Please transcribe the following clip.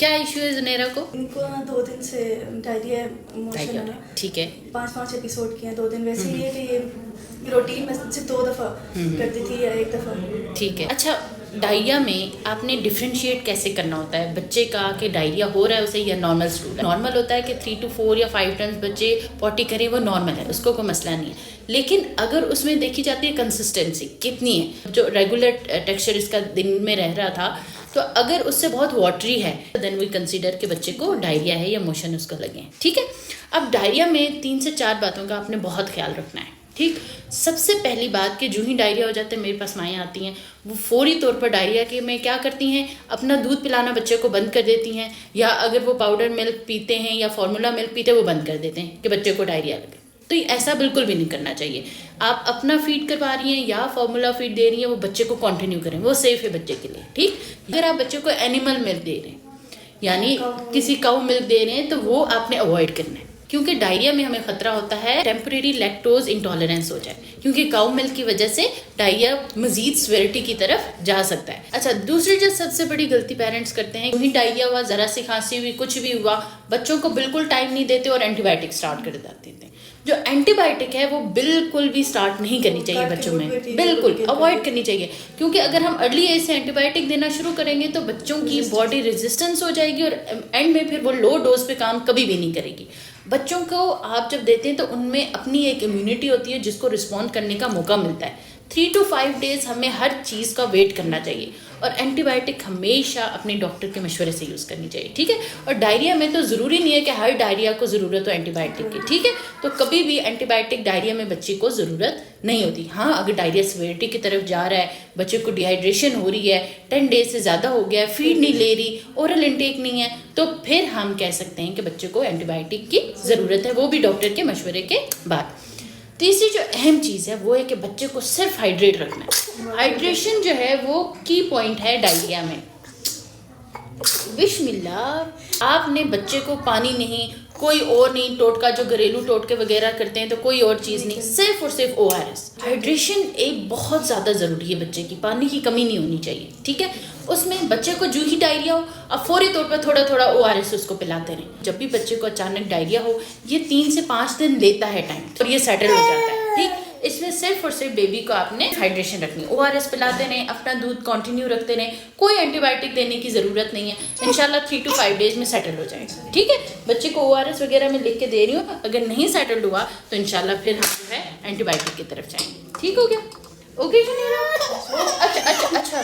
क्या इश्यू है जुनेरा को? इनको ना 2 दिन से डायरिया मोशन है ना। ठीक है। 5 एपिसोड किए हैं 2 दिन। वैसे ये कि ये रूटीन में से 2 दफ़ा करती थी या 1 दफ़ा। ठीक है। अच्छा, डायरिया में आपने डिफ्रेंशिएट कैसे करना होता है बच्चे का कि डायरिया हो रहा है उसे या नॉर्मल स्टूल है? नॉर्मल होता है कि 3 to 4 या 5 टाइम्स बच्चे पॉटी करें, वो नॉर्मल है, उसको कोई मसला नहीं है। लेकिन अगर उसमें देखी जाती है कंसिस्टेंसी कितनी है, जो रेगुलर टेक्सचर इसका दिन में रह रहा था, तो अगर उससे बहुत वाटरी है देन वी कंसीडर कि बच्चे को डायरिया है या मोशन उसको लगे हैं। ठीक है। अब डायरिया में 3 से 4 बातों का आपने बहुत ख्याल रखना है। ठीक, सबसे पहली बात कि जो ही डायरिया हो जाता है, मेरे पास माएँ आती हैं, वो फौरी तौर पर डायरिया के में क्या करती हैं, अपना दूध पिलाना बच्चे को बंद कर देती हैं, या अगर वो पाउडर मिल्क पीते हैं या फार्मूला मिल्क पीते हैं वो बंद कर देते हैं कि बच्चे को डायरिया लगे। तो ऐसा बिल्कुल भी नहीं करना चाहिए। आप अपना फीड करवा रही हैं या फार्मूला फीड दे रही हैं, वो बच्चे को कंटिन्यू करें, वो सेफ है बच्चे के लिए। ठीक, अगर आप बच्चे को एनिमल मिल्क दे रहे हैं यानी किसी काऊ मिल्क दे रहे हैं, तो वो आपने अवॉइड करना है, क्योंकि डायरिया में हमें खतरा होता है टेम्परेरी लैक्टोज इंटॉलरेंस हो जाए, क्योंकि काऊ मिल्क की वजह से डायरिया मजीद सिवियरिटी की तरफ जा सकता है। अच्छा, दूसरी जो सबसे बड़ी गलती पेरेंट्स करते हैं, वही डायरिया हुआ, जरा सी खांसी हुई, कुछ भी हुआ, बच्चों को बिल्कुल टाइम नहीं देते और एंटीबायोटिक स्टार्ट कर देते हैं। जो एंटीबायोटिक है वो बिल्कुल भी स्टार्ट नहीं करनी चाहिए बच्चों में, बिल्कुल अवॉइड करनी चाहिए, क्योंकि अगर हम अर्ली एज से एंटीबायोटिक देना शुरू करेंगे तो बच्चों की बॉडी रेजिस्टेंस हो जाएगी और एंड में फिर वो लो डोज पे काम कभी भी नहीं करेगी। बच्चों को आप जब देते हैं तो उनमें अपनी एक इम्यूनिटी होती है जिसको रिस्पॉन्ड करने का मौका मिलता है। 3 to 5 डेज हमें हर चीज़ का वेट करना चाहिए और एंटीबायोटिक हमेशा अपने डॉक्टर के मशवरे से यूज़ करनी चाहिए। ठीक है। और डायरिया में तो ज़रूरी नहीं है कि हर डायरिया को ज़रूरत हो एंटीबायोटिक की। ठीक है। तो कभी भी एंटीबायोटिक डायरिया में बच्चे को ज़रूरत नहीं होती। हाँ, अगर डायरिया सिवियरिटी की तरफ जा रहा है, बच्चे को डिहाइड्रेशन हो रही है, 10 डेज से ज़्यादा हो गया है, फीड नहीं ले रही, ओरल इंटेक नहीं है, तो फिर हम कह सकते हैं कि बच्चे को एंटीबायोटिक की ज़रूरत है, वो भी डॉक्टर के मशवरे के बाद। तीसरी जो अहम चीज़ है वो है कि बच्चे को सिर्फ हाइड्रेट रखना है। हाइड्रेशन जो है वो की पॉइंट है डायरिया में। बिस्मिल्लाह, आपने बच्चे को पानी नहीं, कोई और नहीं, टोटका जो घरेलू टोटके वगैरह करते हैं तो कोई और चीज़ नहीं, सिर्फ और सिर्फ ORS। हाइड्रेशन एक बहुत ज़्यादा ज़रूरी है बच्चे की, पानी की कमी नहीं होनी चाहिए। ठीक है। उसमें बच्चे को जो ही डायरिया हो, अब फौरी तौर पर थोड़ा थोड़ा ORS उसको पिलाते रहें। जब भी बच्चे को अचानक डायरिया हो, ये 3 से 5 दिन लेता है टाइम और ये सेटल हो जाता है। ठीक, इसमें सिर्फ और सिर्फ बेबी को आपने हाइड्रेशन रखनी, ORS पिलाते रहें, अपना दूध कंटिन्यू रखते रहें, कोई एंटीबायोटिक देने की ज़रूरत नहीं है। इंशाल्लाह 3 to 5 डेज में सेटल हो जाएगा। ठीक है। बच्चे को ORS वगैरह में लिख के दे रही हूँ, अगर नहीं सेटल हुआ तो इंशाल्लाह फिर हम जो है एंटीबायोटिक की तरफ जाएंगे। ठीक हो गया? ओके जुनेरा? अच्छा अच्छा अच्छा।